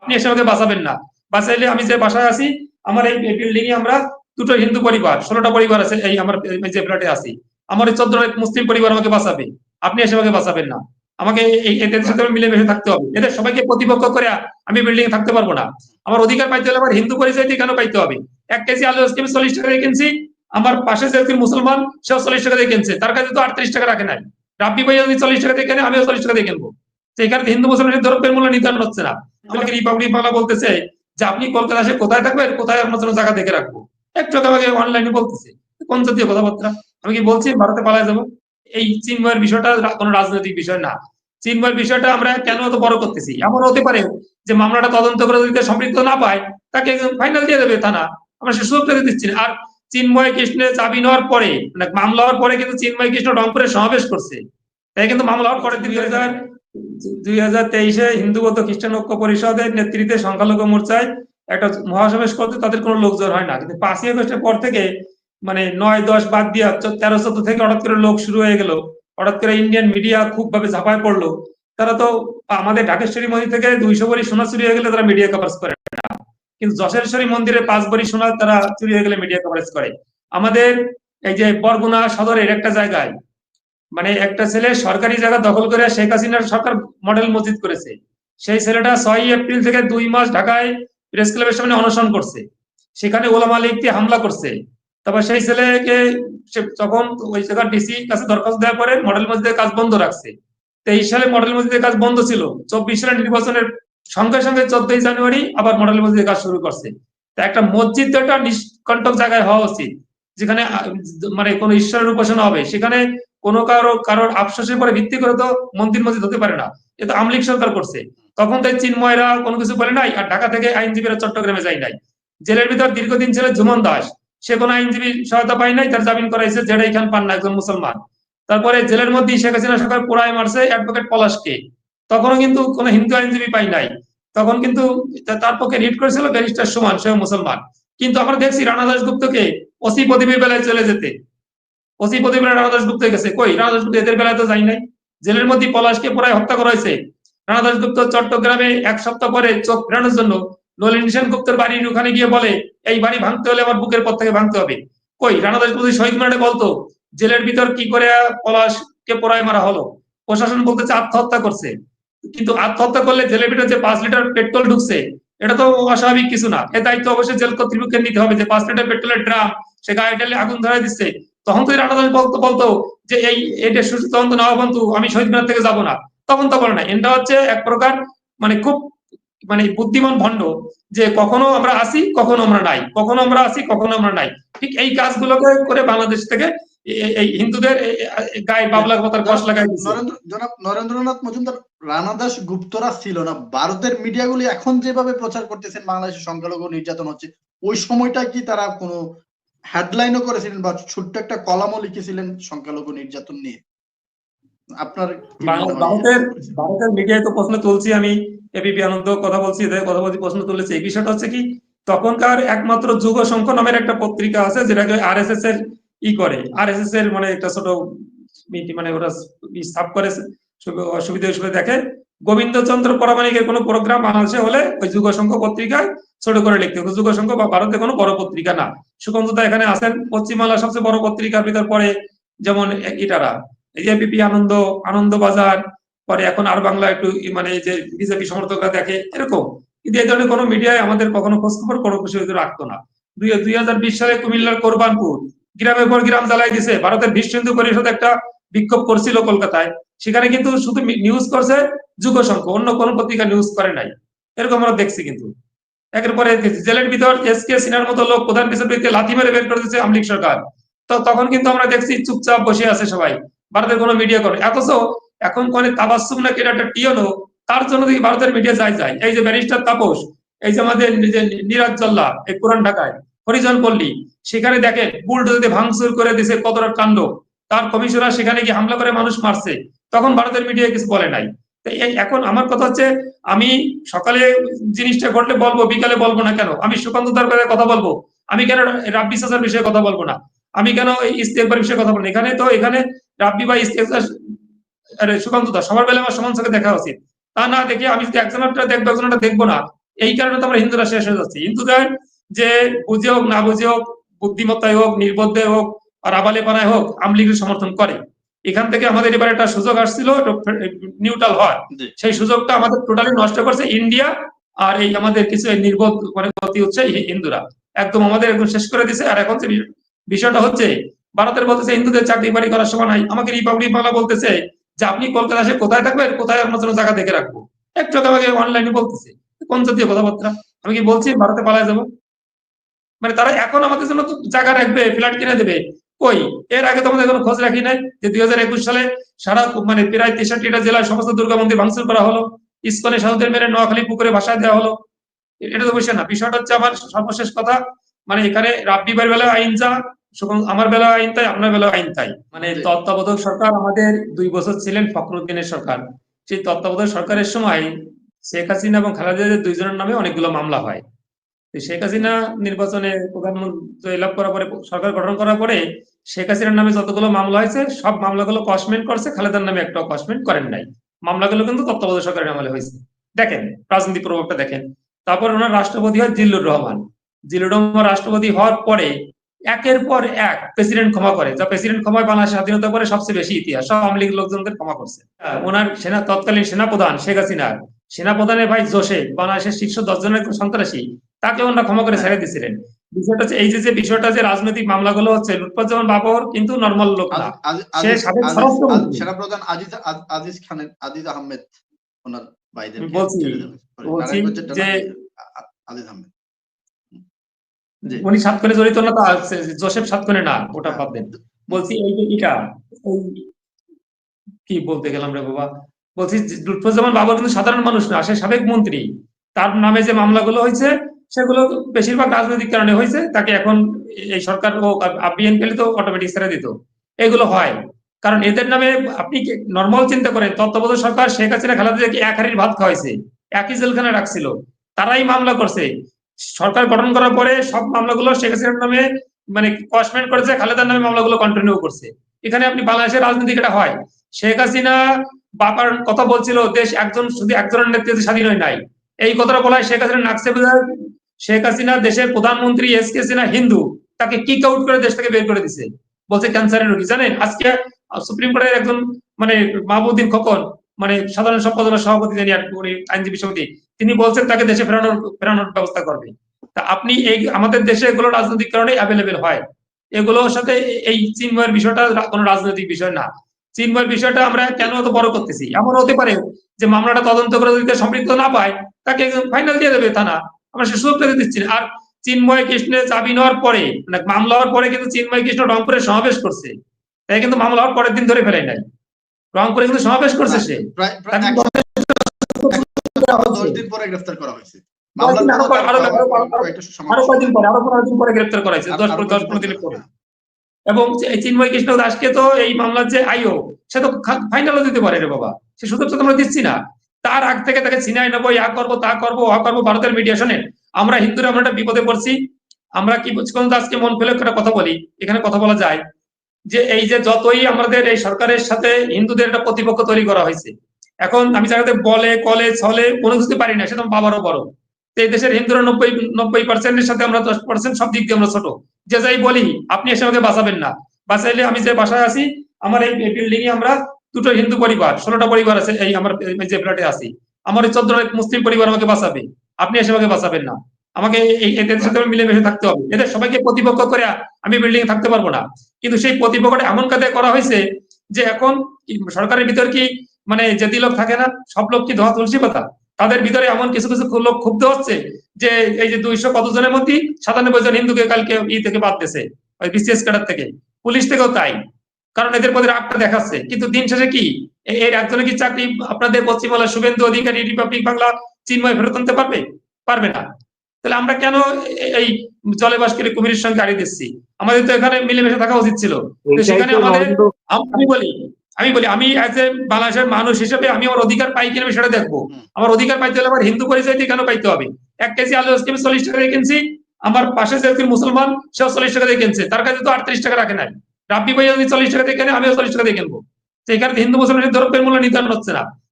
আপনি এসে আমাকে বাঁচাবেন না। বাঁচাইলে আমি যে বাসায় আছি, আমার এই বিল্ডিং এ আমরা দুটো হিন্দু পরিবার, 16টা পরিবার আছে এই আমার যে ফ্ল্যাটে আছি, আমার এই 14টা মুসলিম পরিবার আমাকে বাঁচাবে, আপনি এসে আমাকে বাঁচাবেন না। আমাকে এদের সাথে মিলেমিশে থাকতে হবে, এদের সবাইকে প্রতিপক্ষ করে আমি বিল্ডিং এ থাকতে পারবো না। আমার অধিকার পাইতে হলে আমার হিন্দু পরিচয় দিয়ে কেন পাইতে হবে? 1 কেজি আলু আজকে আমি 40 টাকা দিয়ে কিনছি, আমার পাশে যে মুসলমান সেও 40 টাকা দিয়ে কিনছে, তার কাছে তো 38 টাকা রাখে নাই। রাব্বি ভাই যদি 40 টাকা দিয়ে কেনে, আমিও 40 টাকা দিয়ে কিনবো। এখানে হিন্দু মুসলমানের দ্রব্যের মূল্য নির্ধারণ হচ্ছে না। আমাকে রিপাবলিক বাংলা বলতেছে যে আপনি কলকাতা এসে কোথায় থাকবেন, কোথায় আপনার জন্য জায়গা দেখে রাখবো। একটু আমাকে অনলাইনে বলতেছে, কোন জাতীয় কথাবার্তা? আমি কি বলছি ভারতে পালায় যাবো? এই চিন্ময়ের বিষয়টা কোনো রাজনৈতিক বিষয় না। চিন্ময়ের বিষয়টা আমরা কেন এত বড় করতেছি? এমন হতে পারে যে মামলাটা তদন্ত করে যদি সম্পৃক্ত না পায়, তাকে ফাইনাল দিয়ে দেবে থানা, আমরা সে সুযোগ পেতে দিচ্ছি না। আর চিন্ময় কৃষ্ণের চাবি নেওয়ার পরে, মানে মামলা হওয়ার পরে কিন্তু চিন্ময় কৃষ্ণ রংপুরে সমাবেশ করছে, তাই কিন্তু মামলা হওয়ার পরে 2023-এ হিন্দু বৌদ্ধ খ্রিস্টান ঐক্য পরিষদের নেতৃত্বে সংখ্যালঘু মোর্চায় একটা মহাসমাবেশ করতে তাদের কোনো লোকজন হয় না, কিন্তু 5ই আগস্টের পর থেকে মানে 9-10 বাদ দিয়া 13-14 থেকে হঠাৎ করে লোক শুরু হয়ে গেল। হঠাৎ করে ইন্ডিয়ান মিডিয়া খুব ভাবে ঝাঁপায় পড়লো। তারা তো আমাদের ঢাকেশ্বরী মন্দির থেকে 200 ভরি সোনা চুরি হয়ে গেলে তারা মিডিয়া কভারেজ করে না, কিন্তু যশোরেশ্বরী মন্দিরে 5 ভরি সোনা তারা চুরি হয়ে গেলে মিডিয়া কভারেজ করে। আমাদের এই যে বরগুনা সদরের একটা জায়গায় মানে একটা ছেলে সরকারি জায়গা দখল করে শেখ হাসিনার সরকার মডেল মসজিদ করেছে, সেই ছেলেটা 6 এপ্রিল থেকে 2 মাস ঢাকায় প্রেস ক্লাবের সামনে অনশন করছে, সেখানে ওলামা লীগ দিয়ে হামলা করছে। তারপর সেই ছেলেকে তখন ওই জায়গার ডিসি কাছে দরখাস্ত দেওয়ার পরে মডেল মসজিদের কাজ বন্ধ রাখছে। 23 সালে মডেল মসজিদের কাজ বন্ধ ছিল, 24 সালের নির্বাচনের সঙ্গে সঙ্গে 14ই জানুয়ারি আবার মডেল মসজিদের কাজ শুরু করছে। তা একটা মসজিদ তো একটা নিষ্কণ্টক জায়গায় হওয়া উচিত, যেখানে মানে কোনো ঈশ্বরের উপাসনা হবে, সেখানে কোনো কারোর আফসোসের পরে ভিত্তি করে তো মন্দির মসজিদ হতে পারে না। এটা আওয়ামী লীগ সরকার করছে, তখন তো চিন্ময়রা কোনো কিছু বলে নাই, আর ঢাকা থেকে আইনজীবীরা চট্টগ্রামে যায় নাই। জেলের ভিতর দীর্ঘদিন ছিল ঝুমন দাস, সে কোনো আইনজীবী সহায়তা পায় নাই, তার জামিন করাইছে জেডাই খান পান্না, একজন মুসলমান। তারপরে জেলের মধ্যে শেখ হাসিনা সরকার পোড়ায় মারছে অ্যাডভোকেট পলাশকে, তখনও কিন্তু কোনো হিন্দু আইনজীবী পাই নাই, তখন কিন্তু তার পক্ষে রিট করেছিল ব্যারিস্টার সুমন, সেও মুসলমান। কিন্তু আমরা দেখছি রানা দাশগুপ্তকে ওসি পদবীর বেলায় চলে যেতে, ওসি পদবীর রানা দাশগুপ্ত গেছে, কই রানা দাশগুপ্ত এদের বেলায় তো যাই নাই। জেলের মধ্যে পলাশকে প্রায় হত্যা করা হয়েছে, রানা দাশগুপ্ত চট্টগ্রামে 1 সপ্তাহ পরে চোখ ফেরানোর জন্য নলিন সেন গুপ্তের বাড়ির ওখানে গিয়ে বলে এই বাড়ি ভাঙতে হলে আমার বুকের পর থেকে ভাঙতে হবে। কই রানা দাশগুপ্ত শহীদ মিনারে বলতো জেলের ভিতর কি করে পলাশকে পোড়ায় মারা হলো? প্রশাসন বলতেছে আত্মহত্যা করছে, কিন্তু আত্মহত্যা করলে জেলের ভিতরে যে 5 লিটার পেট্রোল ঢুকছে এটা তো অস্বাভাবিক কিছু না, এ দায়িত্ব অবশ্যই জেল কর্তৃপক্ষের নিতে হবে যে 5 লিটার পেট্রোলের ড্রাম সে গায়ে ঢেলে আগুন ধরাই দিচ্ছে। তখন তো রানা দাস বলতো যে এই এটা সুস্থ তদন্ত না বন্ধু, আমি শহীদ মিনার থেকে যাব না, তখন তো বলে না। এটা হচ্ছে এক প্রকার মানে খুব মানে বুদ্ধিমান ভণ্ড, যে কখনো আমরা আসি কখনো আমরা নাই, কখনো আমরা আসি কখনো আমরা নাই। ঠিক এই কাজগুলোকে করে বাংলাদেশ থেকে এই হিন্দুদের গায়ে বাবলা কথার কষ লাগাই দিচ্ছে। জনাব নরেন্দ্রনাথ মজুমদার, রানা দাস গুপ্তরা ছিল না, ভারতের মিডিয়াগুলি এখন যেভাবে প্রচার করতেছেন বাংলাদেশের সংখ্যালঘু নির্যাতন হচ্ছে, ওই সময়টা কি তারা কোনো হেডলাইনও করেছিলেন বা ছোট্ট একটা কলামও লিখেছিলেন সংখ্যালঘু নির্যাতন নিয়ে? আপনার ভারতের মিডিয়ায় তো প্রশ্ন তুলছি আমি, এবিপি আনন্দ কথা বলছি, এদের কথা বলছি, প্রশ্ন তুলেছে। এই বিষয়টা হচ্ছে কি, তখনকার একমাত্র যুগ সংখ্য নামের একটা পত্রিকা আছে যেটাকে আরএসএস এর করে, আরএসএস এর মানে একটা ছোট মানে ওরা সাব করে অসুবিধা হিসেবে দেখে। গোবিন্দচন্দ্র পরামানিকের কোনো প্রোগ্রাম বাংলাদেশে হলে ওই যুগ সংখ্য পত্রিকায় ছোট করে লিখতে হবে। যুগ সংখ্য বা ভারতে কোনো বড় পত্রিকা না। সুকান্তদা এখানে আছেন, পশ্চিমবাংলার সবচেয়ে বড় পত্রিকার ভিতর পড়ে যেমন এটারা এবিপি আনন্দ, আনন্দবাজার, পরে এখন আর বাংলা একটু মানে যে বিজেপি সমর্থকরা দেখে এরকম, কিন্তু এই ধরনের কোনো মিডিয়ায় আমাদের কখনো খোঁজখবর কোনো কিছু রাখতো না। 2020 সালে কুমিল্লার কোরবানপুর গ্রামের পর গ্রাম জ্বালাই দিছে, ভারতের বিশ্ব হিন্দু পরিষদ একটা বিক্ষোভ করছিল কলকাতায়, সেখানে কিন্তু শুধু নিউজ করছে যুগ সংখ্য, অন্য কোনো পত্রিকা নিউজ করে নাই, এরকম আমরা দেখছি। কিন্তু একের পরে জেলের ভিতর এসকে সিনহার মতো লোক প্রধান বিচারপতিকে লাথি মেরে বের করে দিচ্ছে আওয়ামী লীগ সরকার, তো তখন কিন্তু আমরা দেখছি চুপচাপ বসে আছে সবাই, ভারতের কোনো মিডিয়া করে। অথচ এখন কোনে তাবাসসুম নাকি একটা টিয়নো, তার জন্য দেখি ভারতের মিডিয়া যায়। এই যে ব্যারিস্টার তাপস, এই যে আমাদের নিরাজ জল্লা এই পুরান ঢাকায় হরিজন পল্লী, সেখানে দেখেন বুলডোজারে ভাঙচুর করে দিছে, কতটা কাণ্ড, তার কমিশনার সেখানে গিয়ে হামলা করে মানুষ মারছে, তখন ভারতের মিডিয়া কিছু বলে নাই। এখন আমার কথা হচ্ছে, আমি সকালে জিনিসটা ঘটলে বলবো, বিকালে বলবো না কেন? আমি সুকান্তদার কথা বলবো, আমি কেন রাব্বি চাচার বিষয়ে কথা বলবো না? আমি কেন ইস্তেকবার বিষয়ে কথা বলবো? এখানে রাব্বি বা ইস্তেকবার সুকান্তদা সবার বেলা আমার সমান চোখে দেখা উচিত। তা না দেখে আমি যদি একজনটা দেখবো একজনটা দেখবো না, এই কারণে তো আমরা হিন্দুরা শেষ হয়ে যাচ্ছি। হিন্দুদের যে বুঝে হোক না বুঝে হোক, বুদ্ধিমত্তায় হোক, নির্বোধে হোক, আর আবালেপনায় হোক, আওয়ামী লীগের সমর্থন করে। এখান থেকে আমাদের এবার একটা সুযোগ আসছিল নিউট্রাল হওয়ার, সেই সুযোগটা আমাদের টোটালি নষ্ট করছে ইন্ডিয়া আর এই আমাদের কিছু নির্বোধ মানে গতি হচ্ছে হিন্দুরা, একদম আমাদের একদম শেষ করে দিছে। আর এখন যে বিষয়টা হচ্ছে, ভারতের বলতেছে হিন্দুদের চাকরি বাড়ি করার সময় নাই, আমাকে রিপাবলিক বাংলা বলতেছে যে আপনি কলকাতা এসে কোথায় থাকবেন, কোথায় আপনার জন্য জায়গা দেখে রাখবো। একটু আমাকে অনলাইনে বলতেছে, কোন জাতীয় কথাবার্তা? আমি কি বলছি ভারতে পালায় যাবো? মানে তারা এখন আমাদের জন্য জায়গা রাখবে, ফ্ল্যাট কিনে দেবে। কই, এর আগে তো আমাদের কোনো খোঁজ রাখি নাই যে 2021 সালে সারা মানে প্রায় 63টা জেলার সমস্ত দুর্গা মন্দির ভাঙচুর করা হলো, ইসকনে সাধুদের মেরে নোয়াখালী পুকুরে ভাসায় দেওয়া হলো। এটা তো বিষয় না। বিষয়টা হচ্ছে আমার সর্বশেষ কথা, মানে এখানে রাব্বিবার বেলায় আইন যা, আমার বেলা আইন তাই, আপনার বেলা আইন তাই। মানে তত্ত্বাবধায়ক সরকার আমাদের 2 বছর ছিলেন ফখরুদ্দিনের সরকার। সেই তত্ত্বাবধায়ক সরকারের সময় শেখ হাসিনা এবং খালেদা জিয়ার দুইজনের নামে অনেকগুলো মামলা হয়। শেখ হাসিনা নির্বাচনে প্রধানমন্ত্রী লাভ করার পরে, সরকার গঠন করার পরে শেখ হাসিনার নামে যতগুলো মামলা হয়েছে সব মামলাগুলো কসমেন্ট করছে, খালেদার নামে একটাও কসমেন্ট করেন নাই। মামলাগুলো কিন্তু তত্ত্বাবধায়ক সরকারের আমলে হয়েছে। দেখেন রাজনীতি প্রভাবটা দেখেন। তারপর ওনার রাষ্ট্রপতি হয় জিল্লুর রহমান। জিল্লুর রহমান রাষ্ট্রপতি হওয়ার পরে একের পর এক প্রেসিডেন্ট ক্ষমা করে, যা প্রেসিডেন্ট ক্ষমায় বাংলাদেশ স্বাধীনতা পরে সবচেয়ে বেশি ইতিহাস, সব আওয়ামী লীগ লোকজনদের ক্ষমা করছে। ওনার তৎকালীন সেনাপ্রধান শেখ হাসিনার সেনাপ্রধানের ভাই জোসেফ, বাংলাদেশের শীর্ষ 10 জনের সন্ত্রাসী, তাকে ওনারা ক্ষমা করে ছেড়ে দিয়েছিলেন। বিষয়টা হচ্ছে এই যে বিষয়টা যে রাজনৈতিক মামলাগুলো হচ্ছে, লুৎফুজ্জামান বাবর কিন্তু নরমাল লোক না, সে সাবেক স্বরাষ্ট্রমন্ত্রী। সেনাপ্রধান আজিজ আহমেদ ওনার ভাইদের বলছি যে আজিজ আহমেদ উনি 7 খুনে জড়িত না, জোসেফ 7 খুনে না, ওটা বাদ দেন। বলছি এই যে কি বলতে গেলাম রে বাবা, বলছি লুৎফুজ্জামান বাবর কিন্তু সাধারণ মানুষ না, সে সাবেক মন্ত্রী। তার নামে যে মামলাগুলো হয়েছে সেগুলো বেশিরভাগ রাজনৈতিক কারণে হয়েছে। তাকে এখন এই সরকার ও বিএনপি তো অটোমেটিক ছেড়ে দিত। এগুলো হয় কারণ এদের নামে, আপনি নর্মাল চিন্তা করেন, তত্ত্বাবধায়ক সরকার শেখ হাসিনা খালেদা জিয়াকে এক হাড়ির ভাত খাওয়াইছে, একই জেলখানে রাখছিল, তারাই মামলা করছে। সরকার গঠন করার পরে সব মামলাগুলো শেখ হাসিনার নামে মানে কসমেন্ট করেছে, খালেদার নামে মামলাগুলো কন্টিনিউ করছে। এখানে আপনি বাংলাদেশের রাজনীতি এটা হয়। শেখ হাসিনা বাবার কথা বলছিল, দেশ শুধু একজনের নেতৃত্বে স্বাধীন হয় নাই, এই কথাটা বলা হয় শেখ হাসিনা নাকসে বোঝায়। শেখ হাসিনা দেশের প্রধানমন্ত্রী এস কে হাসিনা হিন্দু, তাকে কিক আউট করে দেশ থেকে বের করে দিছে, বলছে ক্যান্সারের রোগী। জানেন আজকে সুপ্রিম কোর্টের একজন মানে মাহবুদ্দিন খোকন, মানে সাধারণ সম্পাদনার সভাপতি, যিনি আইনজীবী সমিতি, তিনি বলছেন তাকে দেশে ফেরানোর ব্যবস্থা করবে। তা আপনি এই আমাদের দেশে এগুলো রাজনৈতিক কারণে অ্যাভেলেবেল হয়। এগুলোর সাথে এই চিন্ময়ের বিষয়টা কোনো রাজনৈতিক বিষয় না। চিন্ময়ের বিষয়টা আমরা কেন এত বড় করতেছি? এমন হতে পারে যে মামলাটা তদন্ত করে যদি সম্পৃক্ত না পায়, তাকে ফাইনাল দিয়ে দেবে থানা, আমরা সে সুযোগ পেতে দিচ্ছি না। আর চিন্ময় কৃষ্ণের চাবি নেওয়ার পরে, মানে মামলা হওয়ার পরে কিন্তু চিন্ময় কৃষ্ণ রংপুরে সমাবেশ করছে, তাই কিন্তু মামলা হওয়ার পরের দিন ধরে ফেলে নাই, রংপুরে কিন্তু সমাবেশ করছে সে, 10 দিন পরে গ্রেফতার করা হয়েছে। আরো কয়েকদিন পরে, আরো 15 দিন পরে গ্রেফতার করা হয়েছে, 10-15 দিন পরে। এবং চিন্ময় কৃষ্ণ দাসকে তো এই মামলার যে আইও, সে তো ফাইনালও দিতে পারে রে বাবা, সে সুযোগ তো আমরা দিচ্ছি না। তার আগ থেকে তাকে ছিনাই নেবো, ইয়া করবো, তা করবো, হা করবো, ভারতের মিডিয়া শোনেন। আমরা হিন্দুরা আমরা একটা বিপদে পড়ছি। আমরা কি আজকে মন ফেলে একটা কথা বলি, এখানে কথা বলা যায় যে এই যে যতই আমাদের এই সরকারের সাথে হিন্দুদের একটা প্রতিপক্ষ তৈরি করা হয়েছে, এখন আমি জায়গাতে বলে কলে ছলে কোনো কিছু পারি না, সেটা বাবারও বড়। এই দেশের হিন্দুরা 90% সাথে আমরা 10% সব দিক দিয়ে আমরা ছোট। যে যাই বলি, আপনি এসে আমাকে বাঁচাবেন না, বাঁচাইলে আমি যে বাসায় আছি, আমার এই বিল্ডিং এ আমরা 2টো হিন্দু পরিবার, 16টা পরিবার আছে, এই আমার যে ফ্ল্যাটে আছি, আমার 14টা মুসলিম পরিবার আমাকে বাঁচাবে, আপনি এসে আমাকে বাঁচাবেন না। আমাকে এদের সাথে মিলেমিশে থাকতে হবে। এদের সবাইকে প্রতিপক্ষ করে আমি বিল্ডিং এ থাকতে পারবো না। কিন্তু সেই প্রতিপক্ষটা এমন কাজে করা হয়েছে যে এখন সরকারের ভিতর কি মানে যে লোক থাকে না, সব লোক কি ধোয়া তুলসী পাতা? তাদের ভিতরে এমন কিছু কিছু লোক ক্ষুব্ধ হচ্ছে যে এই যে 200 কতজনের মধ্যে 97 জন হিন্দুকে কালকে থেকে বাদ দিয়েছে, ওই বিসিএস ক্যাডার থেকে, পুলিশ থেকেও তাই, কারণ এদের প্রতি রাগটা দেখাচ্ছে। কিন্তু দিন শেষে কি এর একজনে কি চাকরি আপনাদের পশ্চিমবাংলার শুভেন্দু অধিকারী, রিপাবলিক বাংলা, চিন্ময় ফেরত আনতে পারবে না? তাহলে আমরা কেন এই জলে বাস করে কুমিরের সঙ্গে গাড়ি দিচ্ছি? আমাদের তো এখানে মিলেমিশে থাকা উচিত ছিল। সেখানে আমাদের আমি বলি আমি এজ এ বাংলাদেশের মানুষ হিসেবে আমি আমার অধিকার পাই কিনা সেটা দেখবো। আমার অধিকার পাইতে হলে আমার হিন্দু পরিচয় দিয়ে কেন পাইতে হবে? 1 কেজি আলু আজকে আমি 40 টাকা দিয়ে কিনছি, আমার পাশে যে মুসলমান সেও 40 টাকা দিয়ে কিনছে, তার কাছে তো 38 টাকা রাখে নাই। রাব্বি ভাই যদি 40 টাকা দিয়ে কেনে, আমিও 40 টাকা দিয়ে কিনবো। সেখানে হিন্দু মুসলমানের দ্রব্যের মূল্য নির্ধারণ হচ্ছে না।